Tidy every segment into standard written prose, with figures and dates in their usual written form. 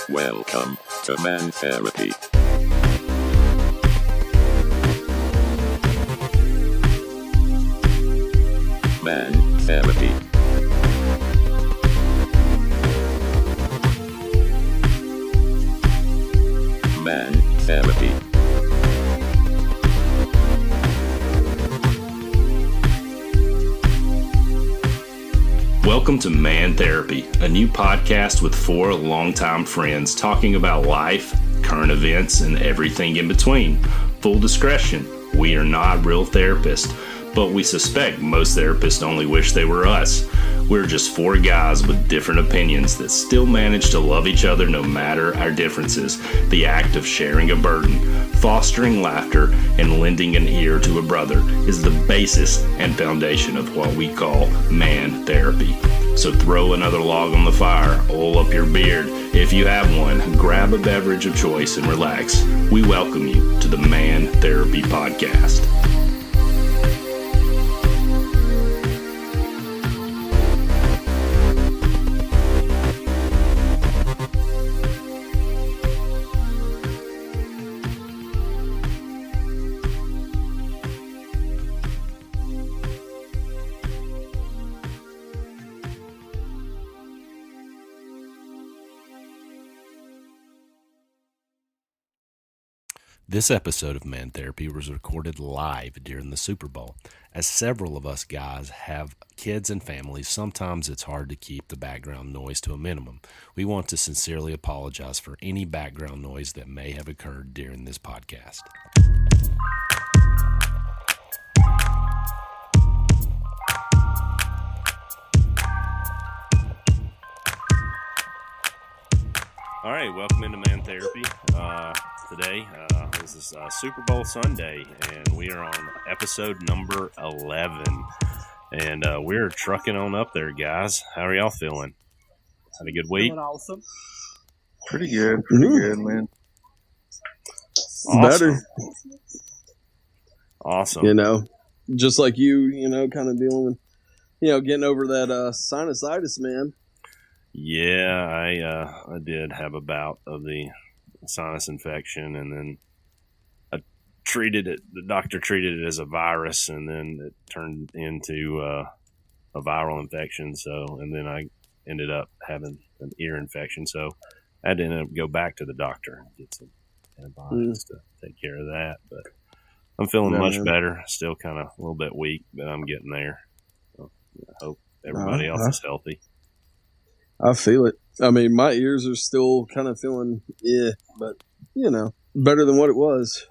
Welcome to Man Therapy. Man Therapy. Man Therapy. Welcome to Man Therapy, a new podcast with four longtime friends talking about life, current events, and everything in between. Full discretion, we are not real therapists, but we suspect most therapists only wish they were us. We're just four guys with different opinions that still manage to love each other no matter our differences. The act of sharing a burden, fostering laughter, and lending an ear to a brother is the basis and foundation of what we call Man Therapy. So throw another log on the fire, oil up your beard. If you have one, grab a beverage of choice and relax. We welcome you to the Man Therapy Podcast. This episode of Man Therapy was recorded live during the Super Bowl. As several of us guys have kids and families, sometimes it's hard to keep the background noise to a minimum. We want to sincerely apologize for any background noise that may have occurred during this podcast. All right, welcome into Man Therapy. Today, this is Super Bowl Sunday, and we are on episode number 11. And we're trucking on up there, guys. How are y'all feeling? Had a good week? Feeling awesome. Pretty good, man. Awesome. Better. Awesome. You know, just like you kind of dealing with, getting over that sinusitis, man. Yeah, I did have a bout of the sinus infection, and then the doctor treated it as a virus, and then it turned into a viral infection. So, and then I ended up having an ear infection. So I had to end up go back to the doctor and get some antibiotics to take care of that. But I'm feeling much better. Still kind of a little bit weak, but I'm getting there. So I hope everybody else is healthy. I feel it. I mean, my ears are still kind of feeling, but, better than what it was.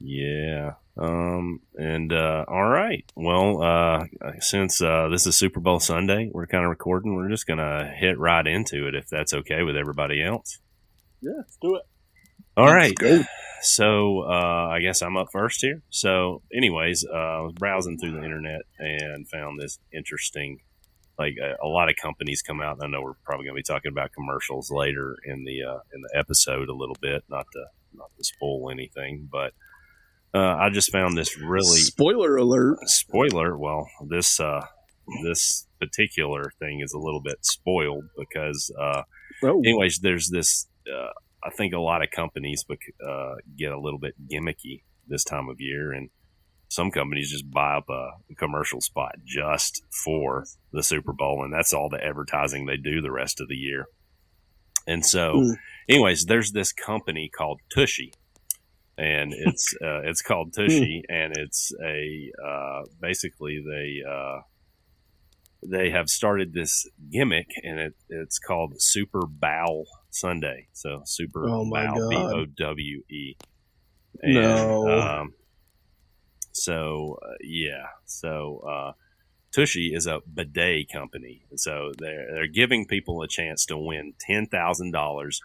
Yeah. All right. Well, since this is Super Bowl Sunday, we're kind of recording. We're just going to hit right into it if that's okay with everybody else. Yeah, let's do it. All right. So I guess I'm up first here. So anyways, I was browsing through the internet and found this interesting. Like a lot of companies come out. And I know we're probably going to be talking about commercials later in the episode a little bit, not to spoil anything, but I just found this really spoiler alert. Well, this particular thing is a little bit spoiled because, anyways, there's this. I think a lot of companies get a little bit gimmicky this time of year, and some companies just buy up a commercial spot just for the Super Bowl, and that's all the advertising they do the rest of the year. And so, anyways, there's this company called Tushy, and it's called Tushy, and it's basically they have started this gimmick, and it's called Super Bowel Sunday. So Super Bowel, BOWE. And, no. So Tushy is a bidet company, and so they're giving people a chance to win $10,000.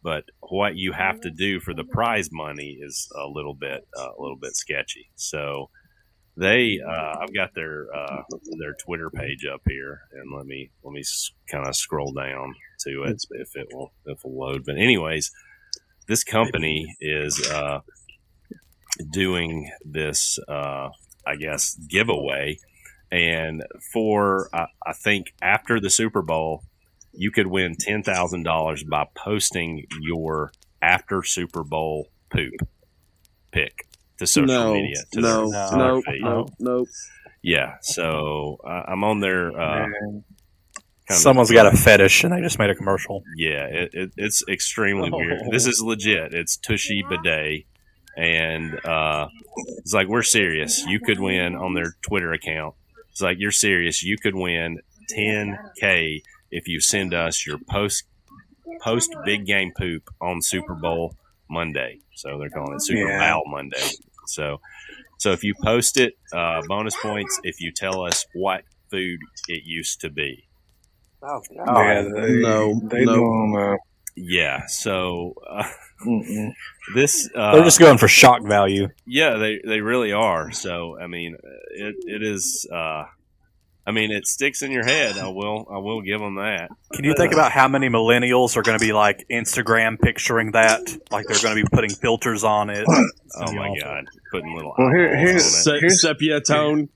But what you have to do for the prize money is a little bit sketchy. So I've got their Twitter page up here, and let me kind of scroll down to it if it will load. But anyways, this company is doing this, I guess, giveaway. And for, I think after the Super Bowl, you could win $10,000 by posting your after Super Bowl poop pic to social media. To their feed. No. Yeah, so I'm on their. Someone's got a fetish, and they just made a commercial. Yeah, it's extremely weird. This is legit. It's Tushy Bidet, and it's like, we're serious. You could win on their Twitter account. It's like, you're serious. You could win $10K if you send us your post big game poop on Super Bowl Monday. So they're calling it Super Bowl Monday. So if you post it, bonus points if you tell us what food it used to be. Oh, they don't. Yeah, so this they're just going for shock value. Yeah, they really are. So I mean, it is. I mean, it sticks in your head. I will give them that. Can you think about how many millennials are going to be like Instagram picturing that? Like they're going to be putting filters on it. Oh my God, putting little. Well, here's sepia tone.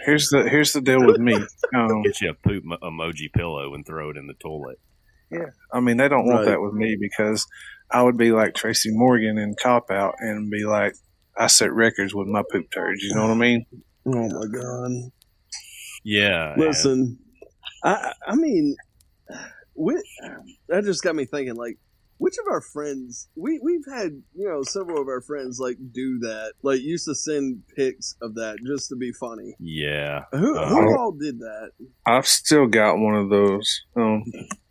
Here's the deal with me. Get you a poop emoji pillow and throw it in the toilet. Yeah, I mean, they don't want that with me because I would be like Tracy Morgan in Cop Out and be like, I set records with my poop turds. You know what I mean? Oh my God. Yeah. Listen, I mean, that just got me thinking. Like, which of our friends we've had, several of our friends like do that. Like, used to send pics of that just to be funny. Yeah. Who all did that? I've still got one of those.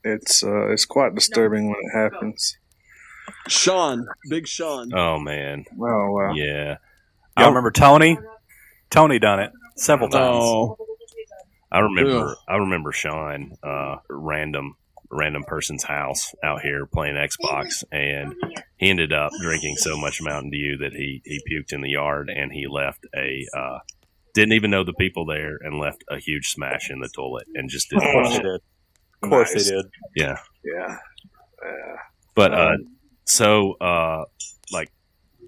It's quite disturbing when it happens. Sean, Big Sean. Oh man. Oh wow. Yeah. I remember Tony. Tony done it several times. Oh. I remember Sean, random person's house out here playing Xbox, and he ended up drinking so much Mountain Dew that he puked in the yard, and he left didn't even know the people there, and left a huge smash in the toilet, and just didn't wash it. Of course they did. Yeah. Yeah. But like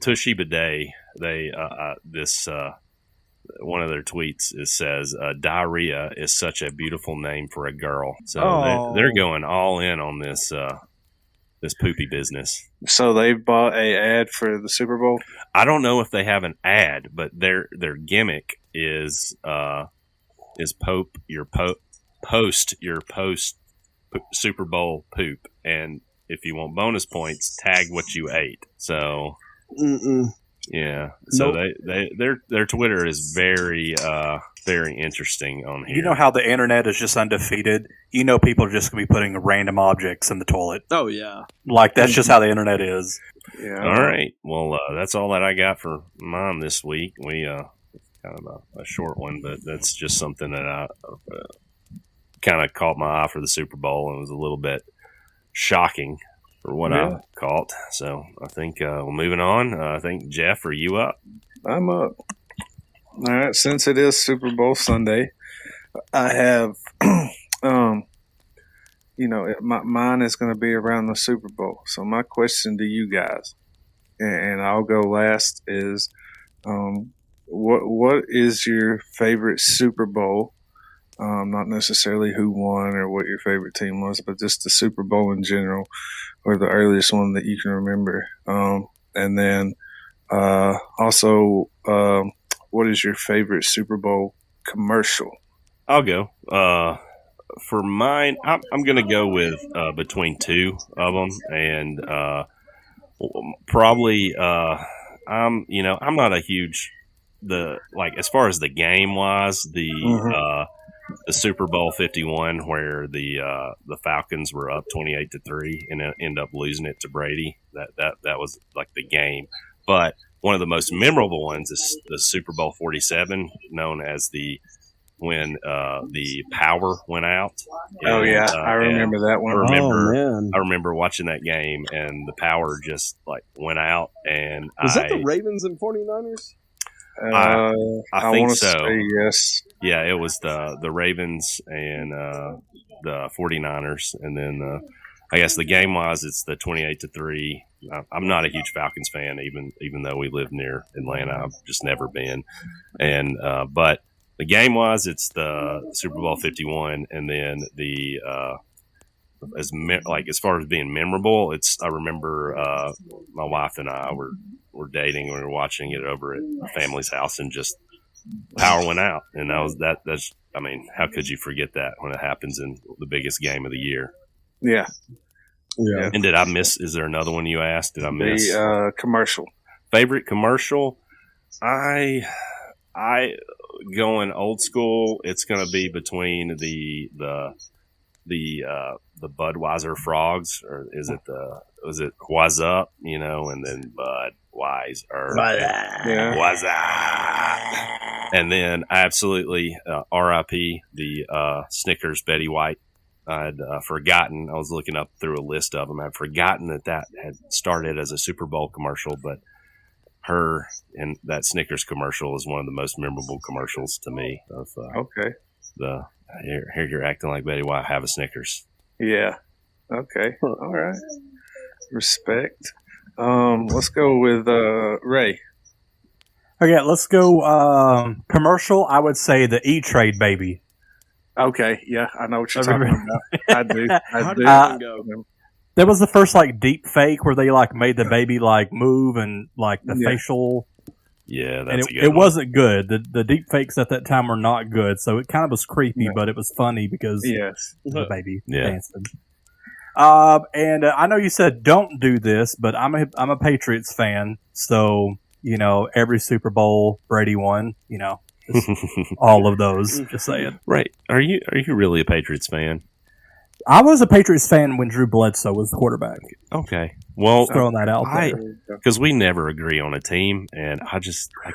Tushy Bidet, they one of their tweets says diarrhea is such a beautiful name for a girl. So they're going all in on this this poopy business. So they bought a ad for the Super Bowl? I don't know if they have an ad, but their gimmick is post your post Super Bowl poop, and if you want bonus points, tag what you ate. So yeah, so their Twitter is very interesting on here. You know how the internet is just undefeated? You know people are just going to be putting random objects in the toilet. Oh, yeah. Like, that's just how the internet is. Yeah. All right. Well, that's all that I got for mine this week. We kind of a short one, but that's just something that I kind of caught my eye for the Super Bowl and was a little bit shocking for what I caught. So I think moving on. I think, Jeff, are you up? I'm up. All right. Since it is Super Bowl Sunday, I have, mine is going to be around the Super Bowl. So my question to you guys, and I'll go last, is what is your favorite Super Bowl? Not necessarily who won or what your favorite team was, but just the Super Bowl in general, or the earliest one that you can remember. And then also, what is your favorite Super Bowl commercial? I'll go. For mine, I'm going to go with between two of them, and probably I'm not a huge as far as the game wise, the Super Bowl 51 where the Falcons were up 28-3 and end up losing it to Brady. That was like the game. But one of the most memorable ones is the Super Bowl 47, known as when the power went out. Oh yeah, I remember that one. I remember watching that game and the power just went out. And was that the Ravens and 49ers? I think so. Say yes. Yeah, it was the Ravens and the 49ers, and then I guess the game wise, it's the 28-3. I'm not a huge Falcons fan, even though we live near Atlanta. I've just never been, and but the game wise, it's the Super Bowl 51, and then the as far as being memorable, I remember my wife and I were dating and we were watching it over at a family's house, and just power went out, and that's I mean, how could you forget that when it happens in the biggest game of the year? Yeah. And did I miss? Is there another one you asked? Did I miss the commercial? Favorite commercial? I going old school. It's going to be between the Budweiser frogs, or was it What's Up? You know, and then Budweiser. Yeah. What's Up? And then absolutely R.I.P. the Snickers Betty White. I'd forgotten. I was looking up through a list of them. I'd forgotten that had started as a Super Bowl commercial, but her and that Snickers commercial is one of the most memorable commercials to me. Okay. Here you're acting like Betty White. Have a Snickers. Yeah. Okay. All right. Respect. Let's go with Ray. Okay, let's go commercial. I would say the E-Trade baby. Okay, yeah, I know what you're talking about. I do. How did that go? That was the first deep fake where they made the baby move and the facial. Yeah, that's and a good it one. wasn't good. The deep fakes at that time were not good, so it kind of was creepy, but it was funny because the baby dancing. And I know you said don't do this, but I'm a Patriots fan, so every Super Bowl Brady won. All of those. Just saying. Right? Are you really a Patriots fan? I was a Patriots fan when Drew Bledsoe was the quarterback. Okay. Well, just throwing that out there because we never agree on a team, and I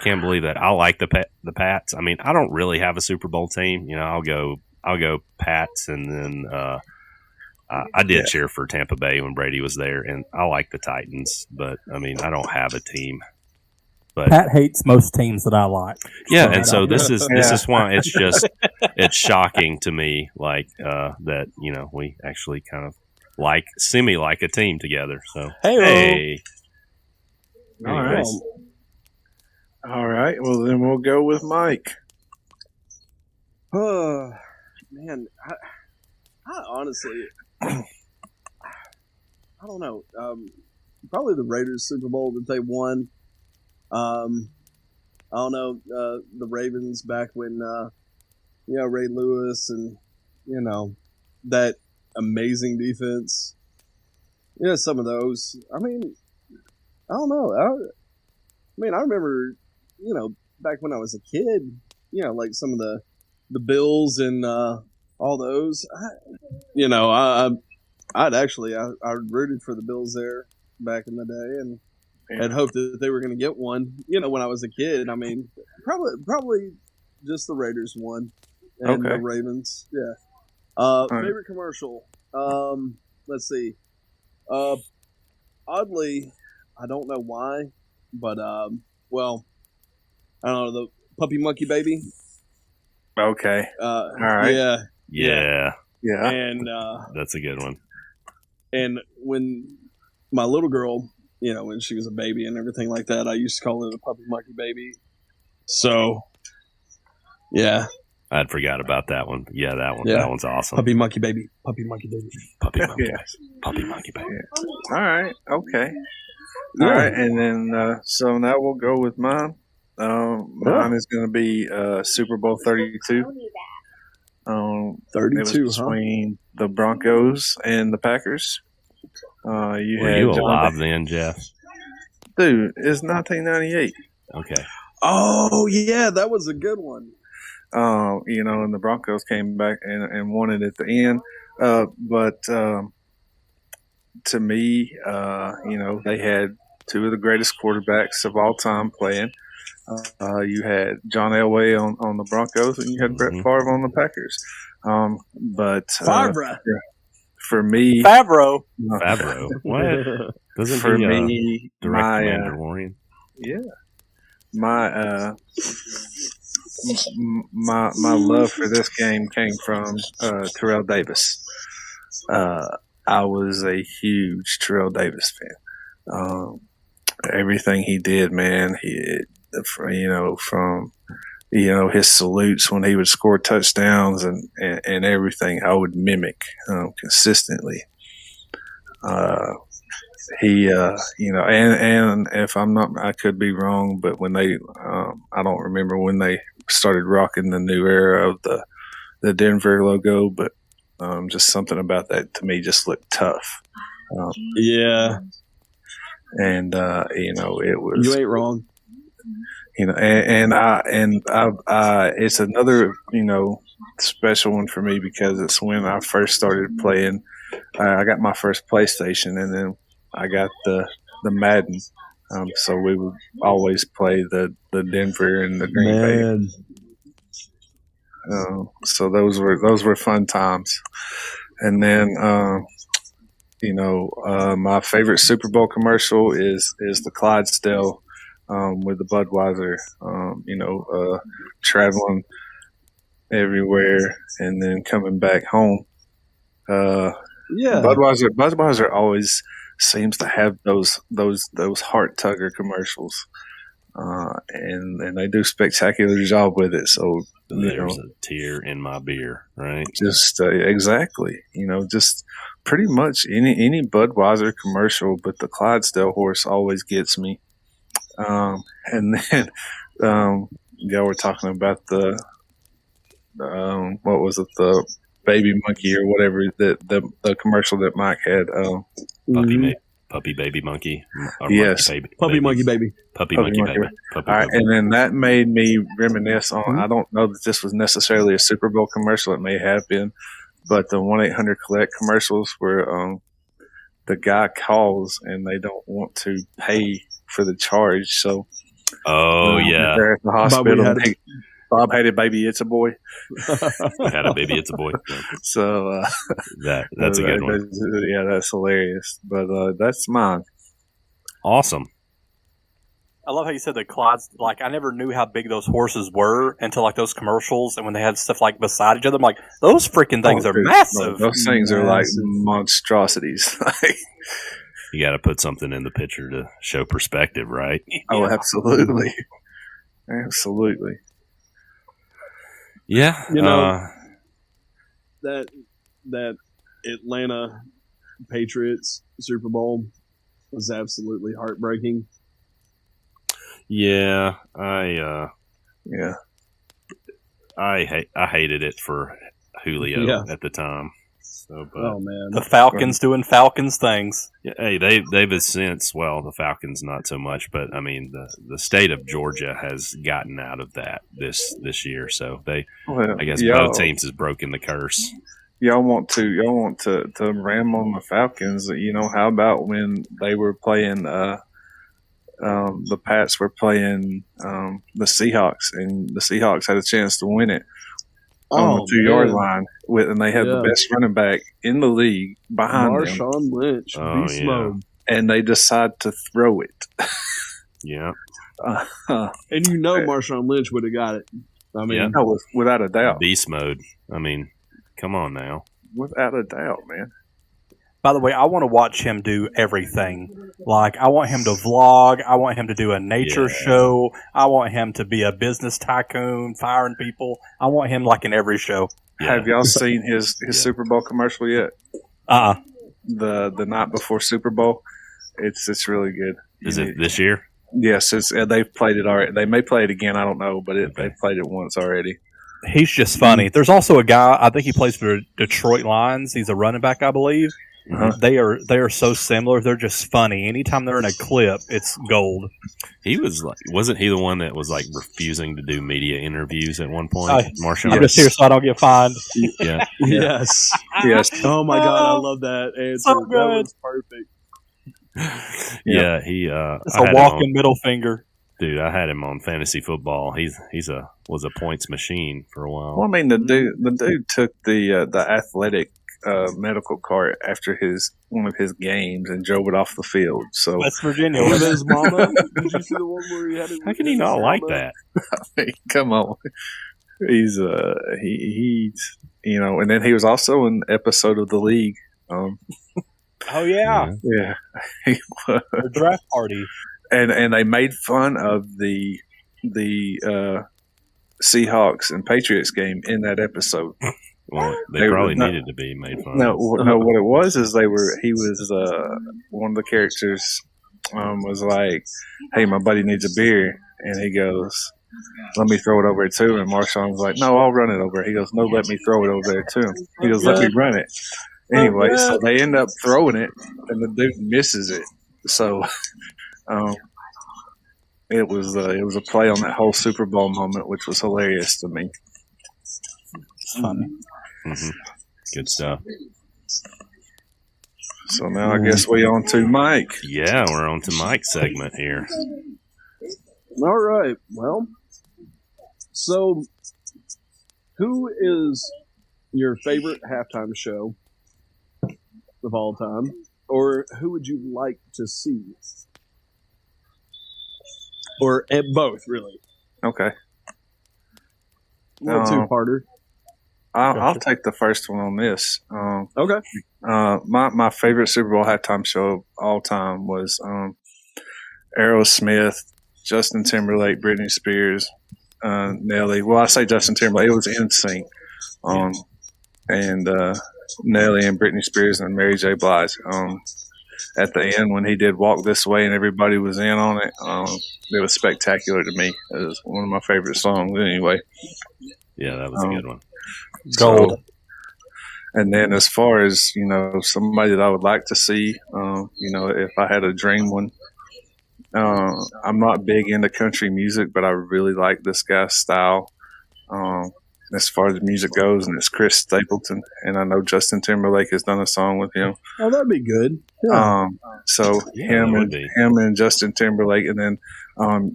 can't believe that. I like the Pats. I mean, I don't really have a Super Bowl team. I'll go Pats, and then I did cheer for Tampa Bay when Brady was there, and I like the Titans, but I mean, I don't have a team. But Pat hates most teams that I like. Yeah, and so this is why it's shocking to me, that we actually kind of semi like a team together. So hey. All right. Well, then we'll go with Mike. Oh man, I honestly, I don't know. Probably the Raiders Super Bowl that they won. I don't know, the Ravens back when, Ray Lewis and, that amazing defense. Some of those. I mean, I don't know. I remember, back when I was a kid, some of the Bills and all those. I rooted for the Bills there back in the day, and I'd hoped that they were going to get one. When I was a kid. I mean, probably just the Raiders won and the Ravens. Yeah. Favorite commercial. Let's see. Oddly, I don't know why, but I don't know, the Puppy Monkey Baby. Okay. All right. Yeah. And that's a good one. And when my little girl, when she was a baby and everything like that, I used to call her the Puppy Monkey Baby. So, yeah. I'd forgot about that one. Yeah, that one. Yeah. That one's awesome. Puppy Monkey Baby. Puppy Monkey Baby. Puppy Monkey Baby. Puppy Monkey Baby. All right. Okay. All right. And then, so now we'll go with mine. Mine is going to be Super Bowl 32. 32, between the Broncos and the Packers. Were you alive then, Jeff? Dude, it's 1998. Okay. Oh, yeah, that was a good one. And the Broncos came back and won it at the end. But to me, they had two of the greatest quarterbacks of all time playing. You had John Elway on the Broncos, and you had Brett Favre on the Packers. Favre. For me, Favreau. What? Doesn't for he, me, direct Mandalorian? Yeah, my love for this game came from Terrell Davis. I was a huge Terrell Davis fan. Everything he did, man, from his salutes when he would score touchdowns and everything, I would mimic consistently. And if I'm not, I could be wrong, but when they, I don't remember when they started rocking the new era of the Denver logo, but just something about that to me just looked tough. Yeah. And, it was. You ain't wrong. It's another, special one for me because it's when I first started playing. I got my first PlayStation, and then I got the Madden. So we would always play the Denver and the Green Bay. So those were fun times. And then, my favorite Super Bowl commercial is the Clydesdale with the Budweiser. Traveling everywhere and then coming back home. Budweiser always seems to have those heart tugger commercials, and they do a spectacular job with it. So there's a tear in my beer, right? Just exactly, just pretty much any Budweiser commercial, but the Clydesdale horse always gets me. And then y'all were talking about the what was it, the baby monkey or whatever, the commercial that Mike had. Puppy baby monkey. Yes. Puppy monkey baby. Puppy monkey baby. All right, and then that made me reminisce on, I don't know that this was necessarily a Super Bowl commercial. It may have been, but the 1-800-COLLECT commercials where the guy calls and they don't want to pay for the charge. So, yeah. They're at the hospital. Bob had a baby, it's a boy. Had a baby, it's a boy. So that's a good one. Yeah, that's hilarious. But that's mine. Awesome. I love how you said the Clydes. Like, I never knew how big those horses were until like those commercials, and when they had stuff like beside each other, I'm like, those freaking things are massive. Those things are like monstrosities. You got to put something in the picture to show perspective, right? Oh, absolutely, absolutely. Yeah, that Atlanta Patriots Super Bowl was absolutely heartbreaking. Yeah, I hated it for Julio at the time. So, but oh man, the Falcons doing Falcons things. Yeah, hey, they've since, well, the Falcons not so much, but I mean the state of Georgia has gotten out of that this year. So I guess both teams has broken the curse. Y'all want to ram on the Falcons? How about when they were playing? The Pats were playing the Seahawks, and the Seahawks had a chance to win it on the 2-yard line, and they had the best running back in the league behind them, Marshawn Lynch, beast mode, and they decide to throw it. Yeah, and Marshawn Lynch would have got it. I mean, without a doubt, beast mode. I mean, come on now, without a doubt, man. By the way, I want to watch him do everything. Like, I want him to vlog. I want him to do a nature show. I want him to be a business tycoon, firing people. I want him like in every show. Yeah. Have y'all seen his Super Bowl commercial yet? The night before Super Bowl. It's really good. Is it this year? Yes, they've played it already. They may play it again. I don't know, but they've played it once already. He's just funny. There's also a guy, I think he plays for Detroit Lions. He's a running back, I believe. Uh-huh. They are so similar. They're just funny. Anytime they're in a clip, it's gold. He was wasn't he the one that was like refusing to do media interviews at one point? Marshawn. I'm just here so I don't get fined. Yeah. Yes. Oh my God, I love that answer. So good. That was perfect. Yeah, he. It's a walking middle finger. Dude, I had him on fantasy football. He's was a points machine for a while. Well, I mean, the dude took the athletic medical cart after one of his games and drove it off the field. So West Virginia with his mama. Did you see the one where he had it? How can he not like that? I mean, come on, he's and then he was also in an episode of The League. Oh yeah, yeah. The draft party. And they made fun of the Seahawks and Patriots game in that episode. Well, they probably needed to be made fun of. No, what it was is he was one of the characters was like, hey, my buddy needs a beer. And he goes, let me throw it over to him. And Marshawn was like, no, I'll run it over. He goes, no, let me throw it over there to him. He goes, let me run it. Anyway, so they end up throwing it, and the dude misses it. So it was a play on that whole Super Bowl moment, which was hilarious to me. It's funny. Mm-hmm. Good stuff. So now I guess we on to Mike. Yeah, we're on to Mike's segment here. All right. Well, so who is your favorite halftime show of all time, or who would you like to see, or at both, really? Okay. Two-parter. I'll take the first one on this. Okay. My favorite Super Bowl halftime show of all time was Aerosmith, Justin Timberlake, Britney Spears, Nelly. Well, I say Justin Timberlake. It was NSYNC. And Nelly and Britney Spears and Mary J. Blige. At the end, when he did Walk This Way and everybody was in on it, it was spectacular to me. It was one of my favorite songs anyway. Yeah, that was a good one. Gold. So, and then as far as, somebody that I would like to see, if I had a dream one, I'm not big into country music, but I really like this guy's style as far as music goes, and it's Chris Stapleton. And I know Justin Timberlake has done a song with him. Oh, that'd be good. Yeah. Him and Justin Timberlake, and then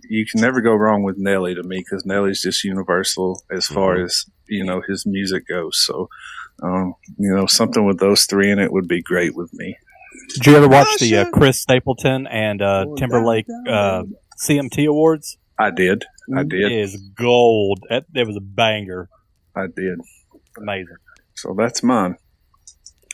you can never go wrong with Nelly to me, because Nelly's just universal as far as his music goes. So something with those three in it would be great with me. Did you ever watch the Chris Stapleton and Timberlake CMT Awards? I did. It is gold. It was a banger. I did. Amazing. So that's mine.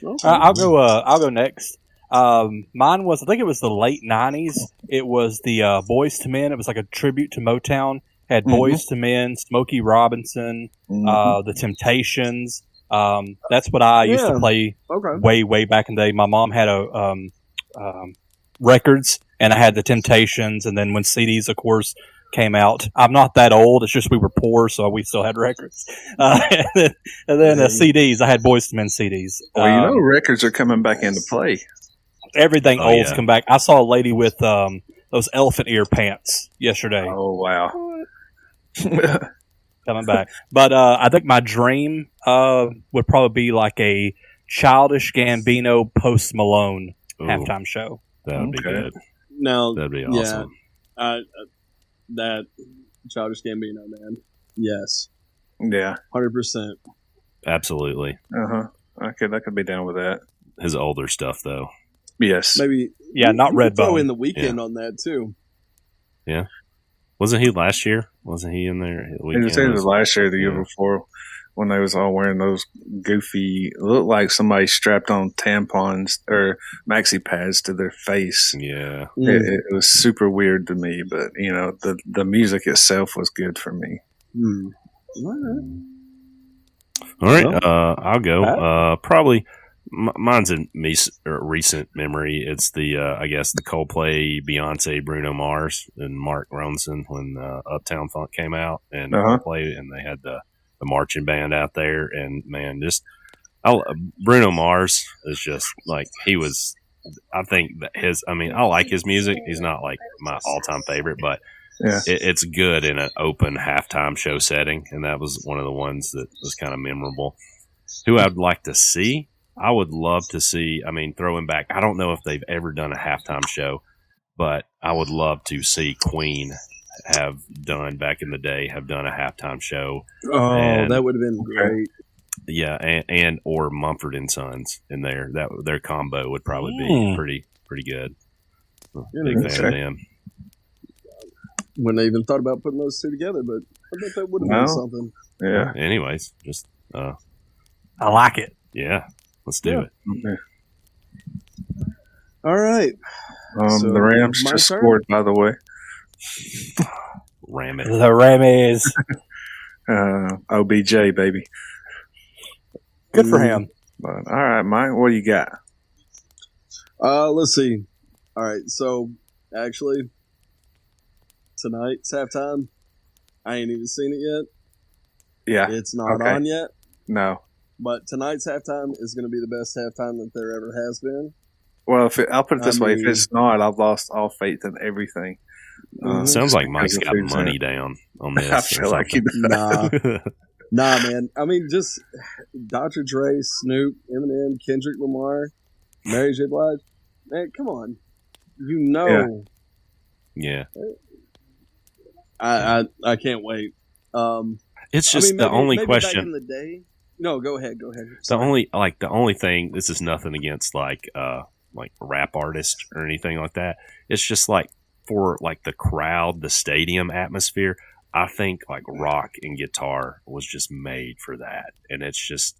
Okay. I'll go next. Mine was, I think it was the late 90s. It was the Boyz II Men. It was like a tribute to Motown. Had Boyz II Men, Smokey Robinson, the Temptations. That's what I used to play way back in the day. My mom had records, and I had the Temptations, and then when CDs, of course, came out. I'm not that old. It's just we were poor, so we still had records. And then CDs. I had Boyz II Men CDs. Well, records are coming back into play. Everything old's come back. I saw a lady with those elephant ear pants yesterday. Oh, wow. Coming back. But I think my dream would probably be like a Childish Gambino Post Malone halftime show. That would be good. No, that'd be awesome. Yeah, that Childish Gambino, man. Yes. Yeah. 100%. Absolutely. I could be down with that. His older stuff, though. Yes. Maybe. Yeah, not Redbone. Throw in the weekend on that too. Yeah. Wasn't he last year? Wasn't he in there? He was either last year or the year before, when they was all wearing those goofy, looked like somebody strapped on tampons or maxi pads to their face. Yeah. It was super weird to me, but the music itself was good for me. All right. I'll go. Probably. Mine's a recent memory. It's the I guess the Coldplay, Beyonce, Bruno Mars, and Mark Ronson when Uptown Funk came out, and Coldplay, and they had the marching band out there, and man, Bruno Mars is just like he was. I think that I like his music. He's not like my all-time favorite, but it's good in an open halftime show setting, and that was one of the ones that was kind of memorable. Who I'd like to see. I would love to see, throwing back, I don't know if they've ever done a halftime show, but I would love to see Queen have done a halftime show. Oh, that would have been great. Yeah, and or Mumford and Sons in there. Their combo would probably be pretty good. Big fan of them. Wouldn't have even thought about putting those two together, but I bet that would have been something. Yeah. Anyways, just I like it. Yeah. Let's do it. Okay. All right. The Rams just scored, by the way. Ram it. The Rammies. OBJ, baby. Good for him. But, all right, Mike, what do you got? Let's see. All right, so actually, tonight's halftime. I ain't even seen it yet. Yeah, it's not on yet. No, but tonight's halftime is going to be the best halftime that there ever has been. Well, I'll put it this way: if it's not, I've lost all faith in everything. Sounds like Mike's got money down on this. I feel like he does. Nah, man. I mean, just Dr. Dre, Snoop, Eminem, Kendrick Lamar, Mary J. Blige. Man, come on. You know. Yeah. I can't wait. It's just the only question. Back in the day. No, go ahead. The only thing. This is nothing against like rap artists or anything like that. It's just like for like the crowd, the stadium atmosphere. I think like rock and guitar was just made for that, and it's just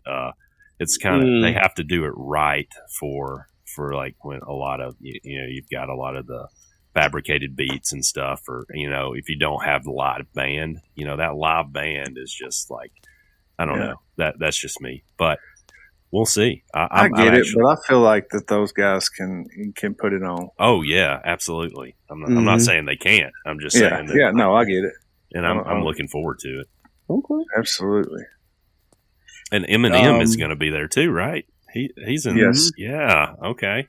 it's kind of they have to do it right for like when a lot of you've got a lot of the fabricated beats and stuff, or if you don't have the live band, that live band is just like I don't know, that's just me, but we'll see. I get it, but I feel like that those guys can put it on. Oh yeah, absolutely. I'm not saying they can't. I'm just saying that. Yeah, no, I get it. And I'm looking forward to it. Okay. Absolutely. And Eminem is going to be there too, right? He's in. Yes. Yeah. Okay.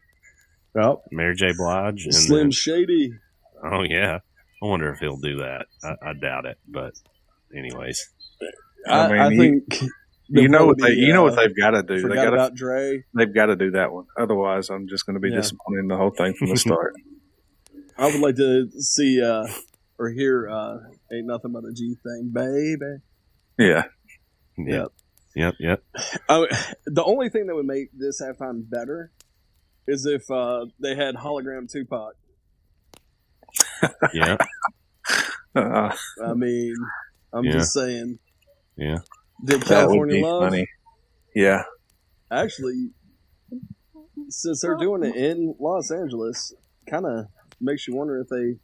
Yep. Mary J. Blige and Slim Shady. Oh yeah. I wonder if he'll do that. I doubt it, but anyways. I think you know what they've got to do. They got about Dre. They've got to do that one. Otherwise, I'm just going to be disappointed in the whole thing from the start. I would like to see or hear "Ain't Nothing But a G Thing, Baby." Yeah. Yep. The only thing that would make this halftime better is if they had hologram Tupac. Yeah. I mean, I'm just saying. Yeah. Did California Love? Funny. Yeah. Actually, since they're doing it in Los Angeles, kind of makes you wonder if they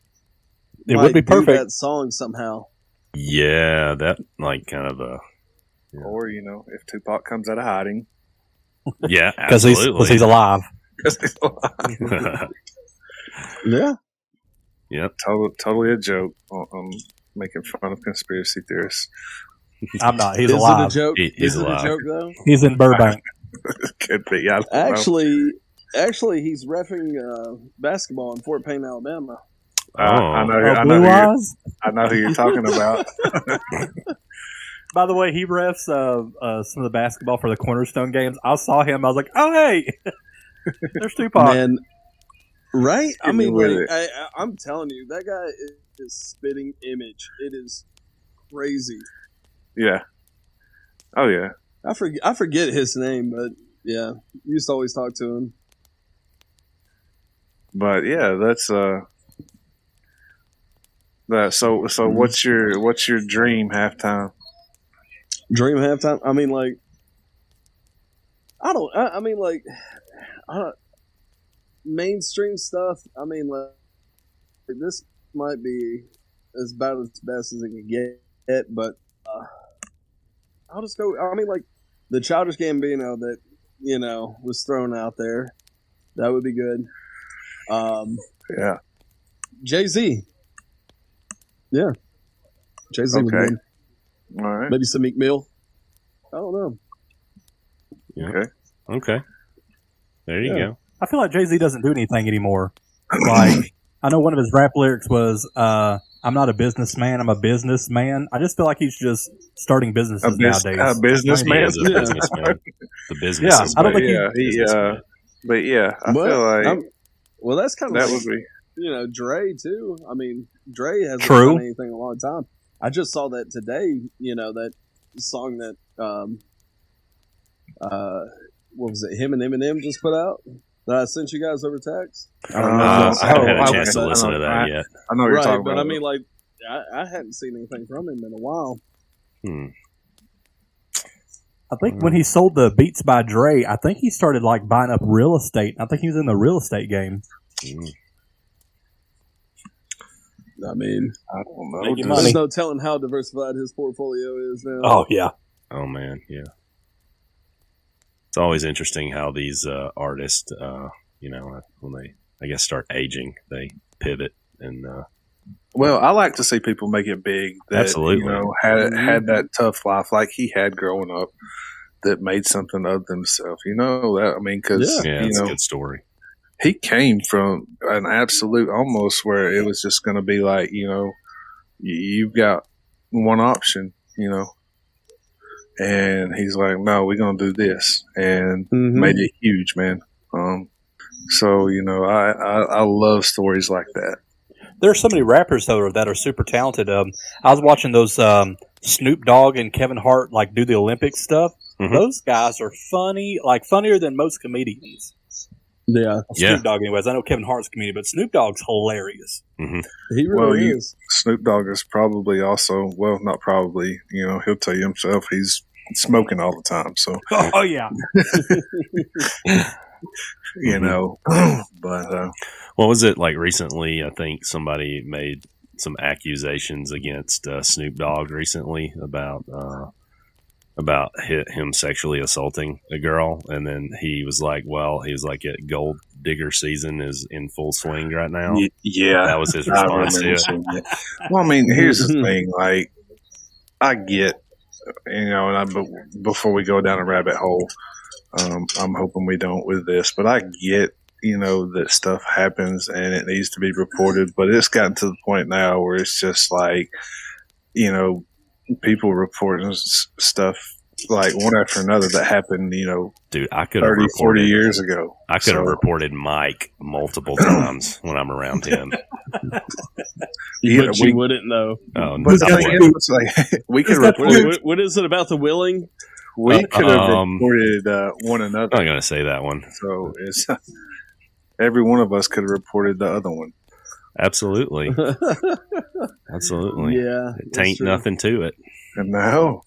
would be perfect. Do that song somehow. Yeah, that like kind of a. Yeah. Or if Tupac comes out of hiding. Yeah, absolutely. Because he's alive. Yeah. Yep. Totally a joke. I'm making fun of conspiracy theorists. I'm not. He's alive. Is it a joke? He's alive. Is it a joke though? He's in Burbank. Could be. I don't know. Actually, he's reffing basketball in Fort Payne, Alabama. I know who you're talking about. By the way, he refs some of the basketball for the Cornerstone games. I saw him. I was like, oh, hey, there's Tupac. Man, right? I mean, I'm telling you, that guy is spitting image. It is crazy. Yeah. Oh, yeah. I forget his name, but yeah, used to always talk to him. But yeah, that's so what's your dream halftime? Dream halftime? I mean, like, mainstream stuff. I mean, like, this might be as bad as best as it can get, but I'll just go. I mean, like, the Childish Gambino that was thrown out there, that would be good. Yeah. Jay-Z. Yeah. Jay-Z would win. All right. Maybe some Meek Mill. I don't know. Yeah. Okay. There you go. I feel like Jay-Z doesn't do anything anymore. Like, I know one of his rap lyrics was, I'm not a businessman, I'm a businessman. I just feel like he's just starting businesses nowadays. A businessman? The business is I don't think but yeah, I feel like... well, that's kind of that would be... Dre, too. I mean, Dre hasn't done anything in a long time. I just saw that today, that song that, what was it, him and Eminem just put out? That I sent you guys over text? I don't know. I haven't had a chance to listen to that yet. I know what you're talking about. But I mean, like, I hadn't seen anything from him in a while. I think when he sold the Beats by Dre, I think he started, like, buying up real estate. I think he was in the real estate game. I mean, I don't know. There's no telling how diversified his portfolio is now. Oh, yeah. Oh, man, yeah. It's always interesting how these artists, when they, I guess, start aging, they pivot and. Well, I like to see people make it big. That, absolutely. Had that tough life like he had growing up, that made something of themselves. Because it's a good story. He came from an absolute almost where it was just going to be like, you've got one option, and he's like, no, we're going to do this, and made it huge, man. So I love stories like that. There are so many rappers though that are super talented. I was watching those Snoop Dogg and Kevin Hart do the Olympic stuff. Mm-hmm. Those guys are funny, funnier than most comedians. Yeah, Snoop Dogg, anyways. I know Kevin Hart's a comedian, but Snoop Dogg's hilarious. Mm-hmm. He really is. Snoop Dogg is probably also, well, not probably. He'll tell you himself he's smoking all the time. So, oh yeah. But what was it like recently? I think somebody made some accusations against Snoop Dogg recently about him sexually assaulting a girl, and then he was like, gold digger season is in full swing right now. Yeah, that was his response to it. Well, I mean, here's the thing: I get, before we go down a rabbit hole, I'm hoping we don't with this, but I get, that stuff happens and it needs to be reported, but it's gotten to the point now where it's just people reporting stuff one after another that happened, dude, I could 30, 40 years ago. I could have reported Mike multiple times when I'm around him. But you wouldn't know. Oh, no. We could what is it about the willing? We could have reported one another. I'm not going to say that one. So it's every one of us could have reported the other one. Absolutely. Absolutely. Yeah. It ain't nothing to it. No.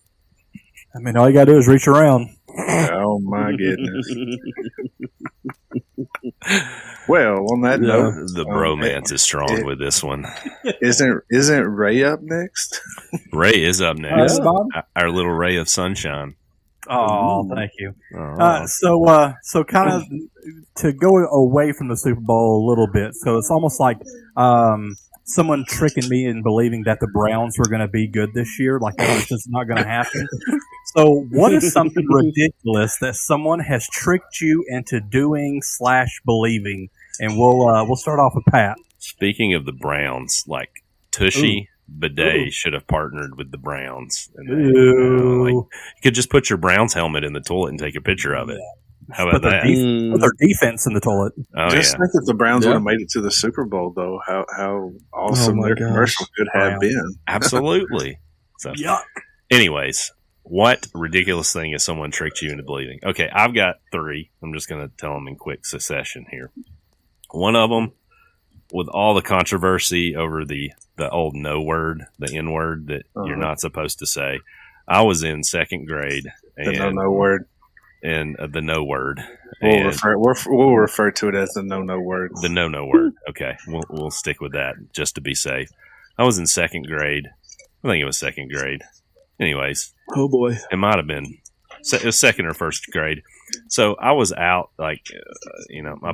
I mean, all you got to do is reach around. Oh, my goodness. Well, on that note, the bromance is strong with this one. Isn't Ray up next? Ray is up next. Our little ray of sunshine. Oh, thank you. So kind of to go away from the Super Bowl a little bit. So it's almost like someone tricking me in believing that the Browns were going to be good this year. Like that was just not going to happen. So what is something ridiculous that someone has tricked you into doing / believing? And we'll start off with Pat. Speaking of the Browns, Tushy Bidet should have partnered with the Browns. And you could just put your Browns helmet in the toilet and take a picture of it. How about that? Put their defense in the toilet. Just think if the Browns would have made it to the Super Bowl, though, how awesome their commercial could have been. Absolutely. So, anyways, what ridiculous thing has someone tricked you into believing? Okay, I've got 3. I'm just going to tell them in quick succession here. One of them, with all the controversy over the old no word, the N word that you're not supposed to say. I was in 2nd grade. And no word. And the no word. We'll refer to it as the no word. The no word. Okay, we'll stick with that just to be safe. I was in 2nd grade. I think it was 2nd grade. Anyways, oh boy, it might have been. It was 2nd or 1st grade. So I was out, my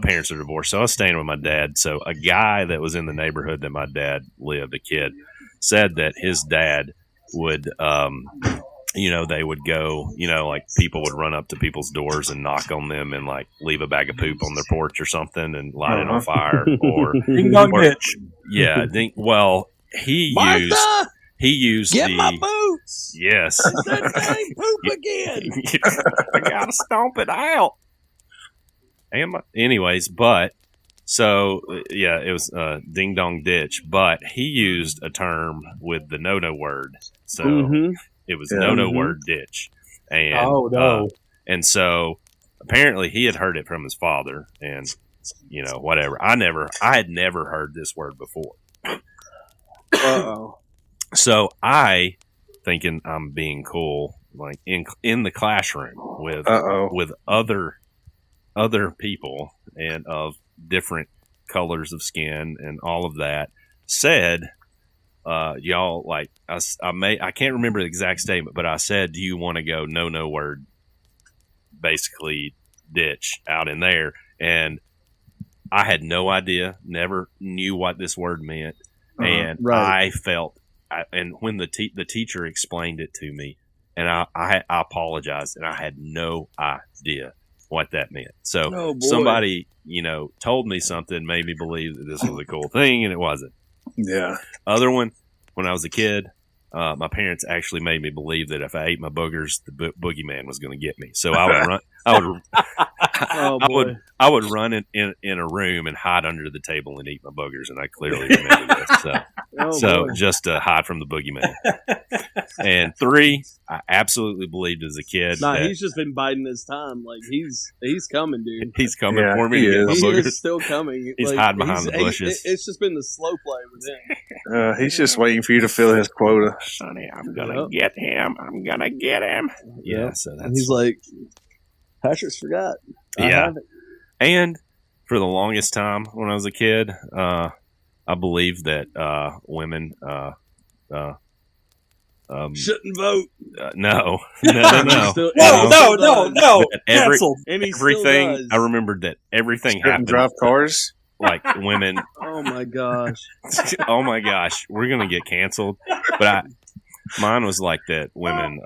parents are divorced, so I was staying with my dad. So a guy that was in the neighborhood that my dad lived, a kid, said that his dad would, they would go, people would run up to people's doors and knock on them and leave a bag of poop on their porch or something and light it on fire. Or ding dong bitch. Yeah. He used Get my boots. Yes. That dang poop again. I gotta stomp it out. Anyways, but so it was ding dong ditch, but he used a term with the no word. So it was no word ditch. And and so apparently he had heard it from his father, and whatever. I had never heard this word before. Uh-oh. So I, thinking I'm being cool, in the classroom with other people and of different colors of skin and all of that, said y'all like I can't remember the exact statement, but I said, do you want to go no word, basically ditch out in there? And I had no idea, never knew what this word meant. And I felt, and when the teacher explained it to me, and I apologized, and I had no idea what that meant. So somebody, told me something, made me believe that this was a cool thing, and it wasn't. Yeah. Other one, when I was a kid, my parents actually made me believe that if I ate my boogers, the boogeyman was going to get me. So I would run. I would run in a room and hide under the table and eat my boogers, and I clearly remember this. So just to hide from the boogeyman. And 3, I absolutely believed as a kid. Nah, he's just been biding his time. Like he's coming, dude. He's coming for me to get my boogers. He's still coming. He's hiding behind the bushes. It's just been the slow play with him. He's just waiting for you to fill his quota. Sonny, I'm gonna get him. I'm gonna get him. Yeah. So that's. And he's like, Patrick's forgot. Yeah. And for the longest time when I was a kid, I believed that women shouldn't vote. No. No. Everything. I remembered that everything happened. Drive cars like women. Oh my gosh. Oh my gosh. We're gonna get canceled. But mine was like that. Women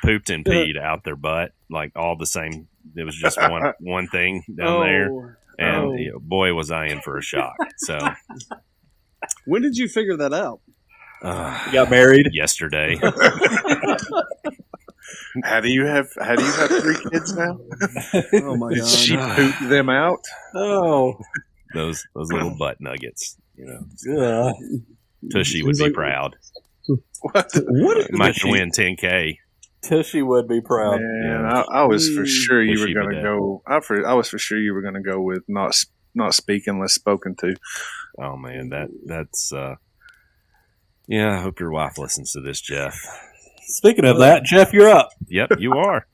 pooped and peed out their butt, like all the same. It was just one thing down there, and boy, was I in for a shock. So, when did you figure that out? You got married yesterday. How do you have 3 kids now? Oh my god! She pooped them out. Oh, those little butt nuggets. Tushy would be proud. What? Might win 10K. Tushy would be proud. Man, I was for sure you were going to go. I was for sure you were going to go with not speaking unless spoken to. Oh man, that's. Yeah, I hope your wife listens to this, Jeff. Speaking of that, Jeff, you're up. Yep, you are.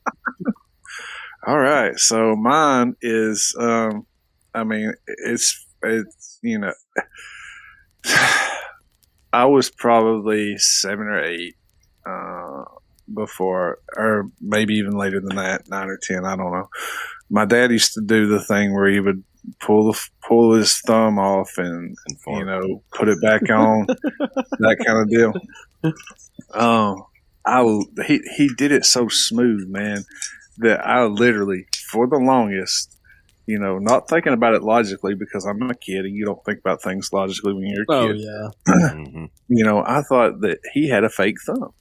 All right, so mine is. It's I was probably 7 or 8. Before, or maybe even later than that, 9 or 10, I don't know. My dad used to do the thing where he would pull his thumb off and put it back on, that kind of deal. He did it so smooth, man, that I literally, for the longest, not thinking about it logically, because I'm a kid and you don't think about things logically when you're a kid. Oh yeah. I thought that he had a fake thumb.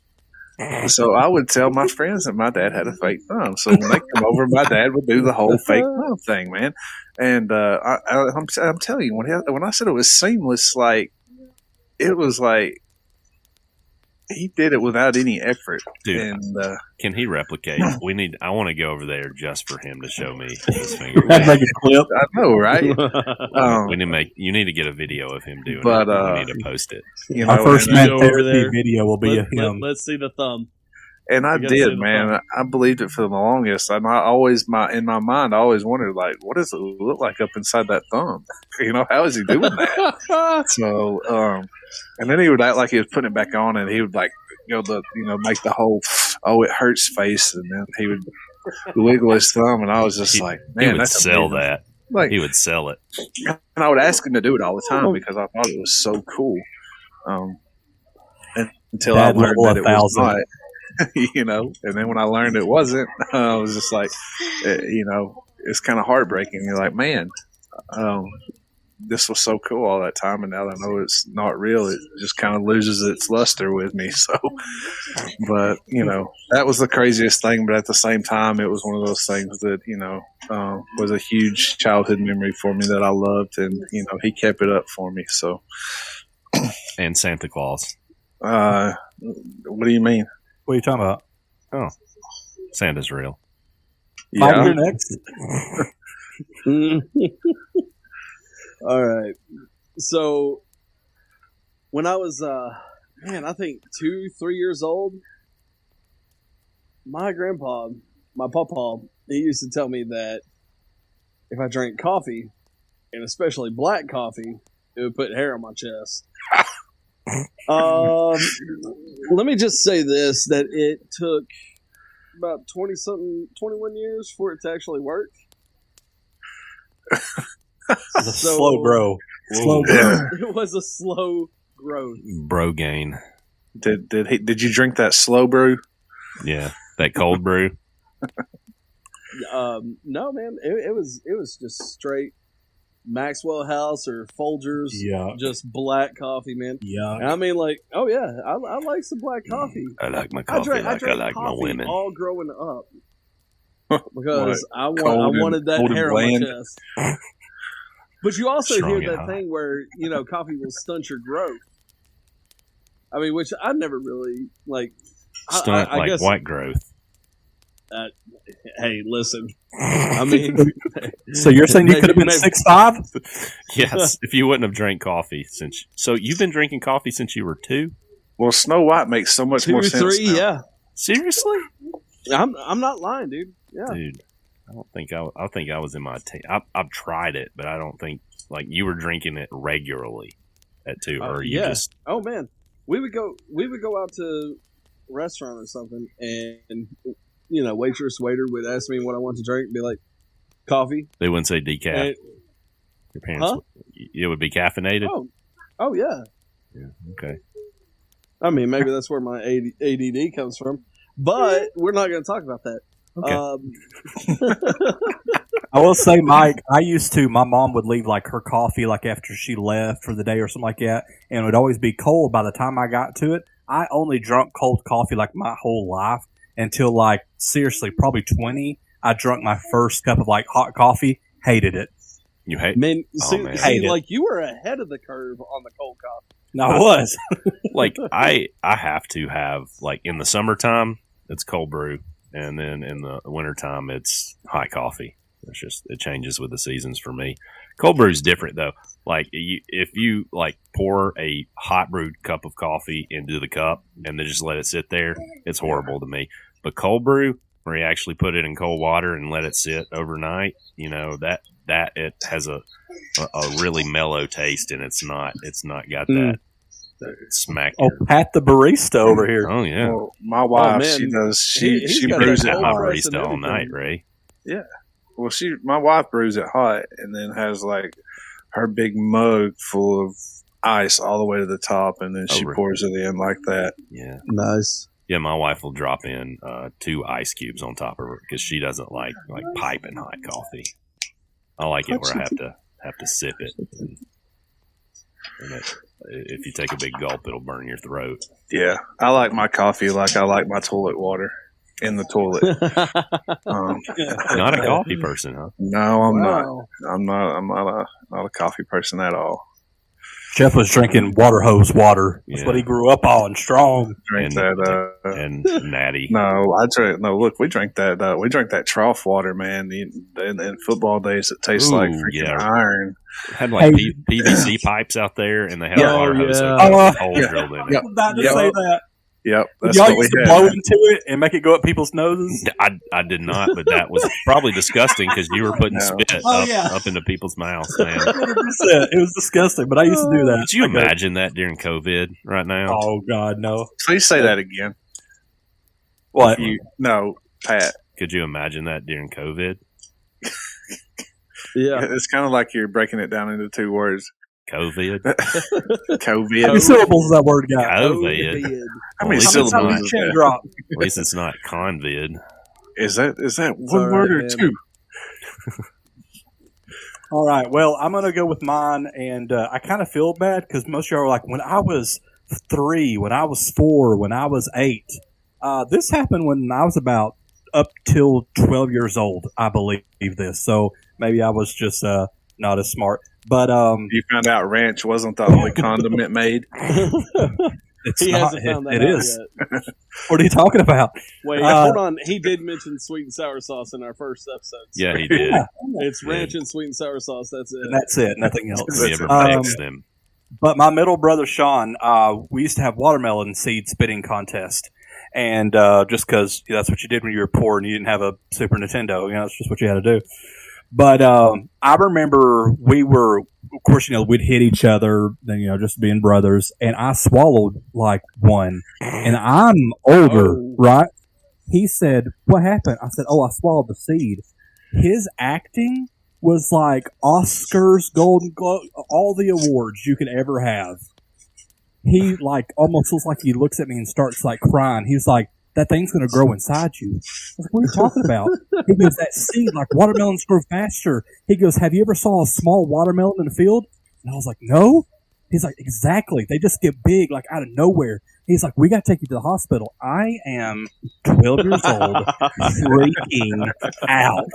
So I would tell my friends that my dad had a fake thumb. So when they come over, my dad would do the whole fake thumb thing, man. And I'm telling you, when I said it was seamless, it was like he did it without any effort. Dude, and can he replicate? I want to go over there just for him to show me his finger. Make a clip. I know, right? You need to get a video of him doing it. We need to post it. Our first man therapy video will be him. Let's see the thumb. And I did, man. I believed it for the longest. And I always, in my mind, I always wondered, what does it look like up inside that thumb? How is he doing that? So, and then he would act like he was putting it back on, and he would make the whole "oh, it hurts" face, and then he would wiggle his thumb, and I was just man, he would that's sell amazing. that. He would sell it, and I would ask him to do it all the time because I thought it was so cool. Until I learned that it was not. And then when I learned it wasn't, I was just it's kind of heartbreaking. You're like, man, this was so cool all that time, and now that I know it's not real, it just kind of loses its luster with me. So, but that was the craziest thing. But at the same time, it was one of those things that was a huge childhood memory for me that I loved, and he kept it up for me. So, and Santa Claus. What do you mean? What are you talking about? Oh, Santa's real. Yeah. You're next. All right. So when I was, I think 2-3 years old, my grandpa, my pawpaw, he used to tell me that if I drank coffee, and especially black coffee, it would put hair on my chest. Let me just say this: that it took about 21 years for it to actually work. It's a slow grow. Slow grow. It was a slow growth. Bro gain. Did you drink that slow brew? Yeah, that cold brew. No, man. It was just straight Maxwell House or Folgers. Yeah. Just black coffee, man. Yeah. And I mean, like, oh yeah, I like some black coffee. I like my coffee I drank my coffee women. all growing up because I Cold wanted that and hair on my bland? chest. But you also Strong hear and that hot. thing where coffee will stunt your growth. I mean, which I never really like. Stunt I like guess, white growth. Hey, listen. I mean, So you're saying you could have been 6'5"? Yes, if you wouldn't have drank coffee since. So you've been drinking coffee since you were 2? Well, Snow White makes so much 2, more sense 3, now. yeah. Seriously, I'm not lying, dude. Yeah. dude. I think I was in my. I've tried it, but I don't think like you were drinking it regularly at 2, or you just. Oh man, we would go out to a restaurant or something, and waiter would ask me what I want to drink, and be like, coffee. They wouldn't say decaf. And, Your parents. It would be caffeinated. oh yeah. Yeah. Okay. I mean, maybe that's where my ADD comes from, but we're not going to talk about that. Okay. I will say, Mike, my mom would leave like her coffee like after she left for the day or something like that, and it would always be cold by the time I got to it. I only drunk cold coffee like my whole life until like seriously probably 20. I drunk my first cup of like hot coffee, hated it. You hate? Man, man. see, like you were ahead of the curve on the cold coffee. No, I was. Like I have to have like in the summertime it's cold brew, and then in the wintertime it's hot coffee. It's just it changes with the seasons for me. Cold brew is different though. Like if you like pour a hot brewed cup of coffee into the cup and then just let it sit there, it's horrible to me. But cold brew, where you actually put it in cold water and let it sit overnight, that it has a really mellow taste, and it's not got that smack. Oh, Pat the barista over here. Oh yeah. Well, my wife, man. she got brews that it cold My hot. press and barista all everything. night, Ray. Yeah. Well, my wife brews it hot and then has like her big mug full of ice all the way to the top, and then she really? pours it in like that. Yeah. Nice. Yeah, my wife will drop in 2 ice cubes on top of her because she doesn't like piping hot coffee. I like it where I have to sip it, and if you take a big gulp, it'll burn your throat. Yeah, I like my coffee like I like my toilet water in the toilet. Not a coffee person, huh? No, I'm Wow. not. I'm not a coffee person at all. Jeff was drinking water hose water. That's Yeah. what he grew up on, strong. Drink And- that. And natty. No, I drink. No, look, we drank that. We drank that trough water, man. In football days, it tastes like Ooh, freaking yeah. iron. Had like Hey. PVC pipes out there, and they had Yeah. a water hose Oh, with yeah. a hole Yeah. drilled in it. Yeah. I was about to Yep. say that. Yep, that's Y'all what we used to had. blow into it and make it go up people's noses. I did not, but that was probably disgusting because you were putting No. spit Oh, yeah. up into people's mouths, man. 100%. It was disgusting, but I used to do that. Could you Okay. imagine that during COVID right now? Oh, God, no. Please say that again. What? No, Pat. Could you imagine that during COVID? Yeah. It's kind of like you're breaking it down into 2 words. COVID? How many COVID. syllables does that word got? COVID. How Well, many at least it's syllables not- is Chin that? drop. At least it's not convid. Is that one Sorry, word or man. 2? All right. Well, I'm going to go with mine, and I kind of feel bad because most of y'all are like, when I was 3, when I was 4, when I was 8. This happened when I was about up till 12 years old, I believe this. So maybe I was just not as smart. But You found out ranch wasn't the only condiment made. it's He not. hasn't found that It out is. yet. What are you talking about? Wait, Uh, hold on. He did mention sweet and sour sauce in our first episode. Yeah, he did. Yeah. It's ranch and sweet and sour sauce. That's it. And that's it. Nothing else. Have you ever Um, mixed them? But my middle brother Sean, we used to have watermelon seed spitting contest, and just because that's what you did when you were poor and you didn't have a Super Nintendo, that's just what you had to do. But I remember we were, of course, we'd hit each other, just being brothers, and I swallowed like one. And I'm older, right? He said, "What happened?" I said, "Oh, I swallowed the seed." His acting was like Oscars, Golden Globe, all the awards you could ever have. He almost looks like he looks at me and starts crying. He's like, "That thing's going to grow inside you." I was like, "What are you talking about?" He goes, "That seed, watermelons grow faster." He goes, "Have you ever saw a small watermelon in the field?" And I was like, "No." He's like, "Exactly. They just get big, out of nowhere." He's like, "We got to take you to the hospital." I am 12 years old, freaking out.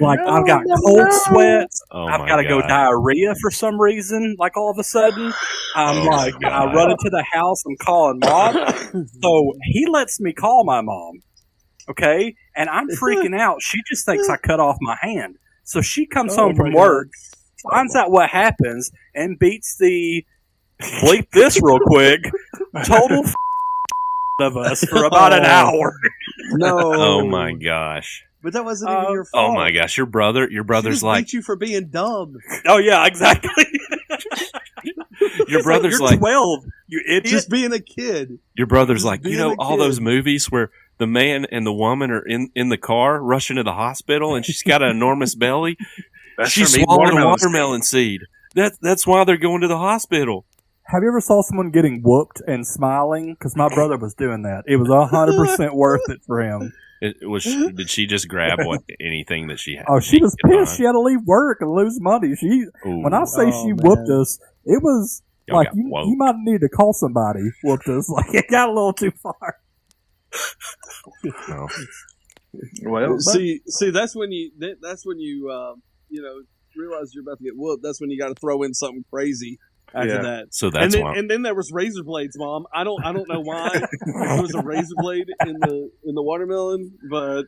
I've got cold sweats. I've got to go diarrhea for some reason. All of a sudden, I run into the house. I'm calling mom. So he lets me call my mom. Okay. And I'm freaking out. She just thinks I cut off my hand. So she comes home from work, finds out what happens, and beats the bleep this real quick. Total of us for about an hour. No. Oh my gosh. But that wasn't even your fault. Oh my gosh, your brother's beat you for being dumb. Oh yeah, exactly. Your brother's you're 12, you idiot. Just being a kid. Your brother's all those movies where the man and the woman are in the car rushing to the hospital and she's got an enormous belly. She swallowed a watermelon seed. That's why they're going to the hospital. Have you ever saw someone getting whooped and smiling? Because my brother was doing that. It was 100% worth it for him. Did she just grab anything that she had? Oh, she was pissed. She had to leave work and lose money. When I say she whooped us, it was you might need to call somebody. Whooped us. It got a little too far. Oh. Well, see, that's when you realize you're about to get whooped. That's when you got to throw in something crazy. After that, so that's and then there was razor blades, Mom. I don't know why there was a razor blade in the watermelon, but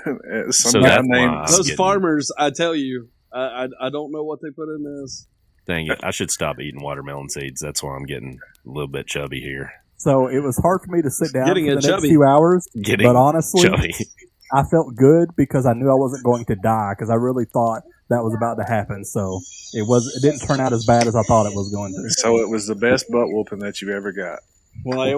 those farmers, I tell you, I don't know what they put in this. Dang it! I should stop eating watermelon seeds. That's why I'm getting a little bit chubby here. So it was hard for me to sit down for the next few hours. But honestly, I felt good because I knew I wasn't going to die because I really thought that was about to happen. So it didn't turn out as bad as I thought it was going to. So it was the best butt whooping that you ever got. Well, it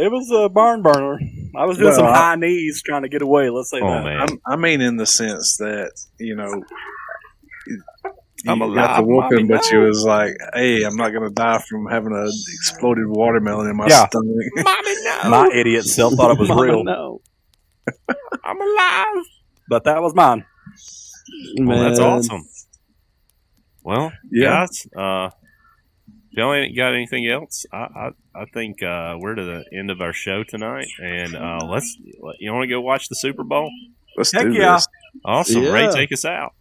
was a barn burner. I was doing some high knees trying to get away. Let's say that. Man. I mean, in the sense that I'm alive, got the whooping, but you was like, "Hey, I'm not going to die from having an exploded watermelon in my stomach." Mommy, no. My idiot self thought it was real. No. I'm alive, but that was mine. Well, that's awesome. Well, guys, y'all ain't got anything else? I think we're to the end of our show tonight, and you want to go watch the Super Bowl? Let's do this. Awesome. Ray, take us out.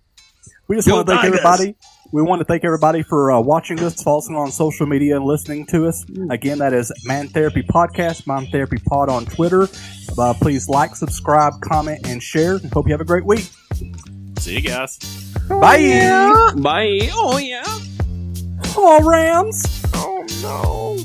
We just want to thank everybody. We want to thank everybody for watching us, following on social media, and listening to us. Again, that is Man Therapy Podcast, Man Therapy Pod on Twitter. Please like, subscribe, comment, and share. Hope you have a great week. See you guys. Bye. Yeah. Bye. Oh, yeah. Oh, Rams. Oh, no.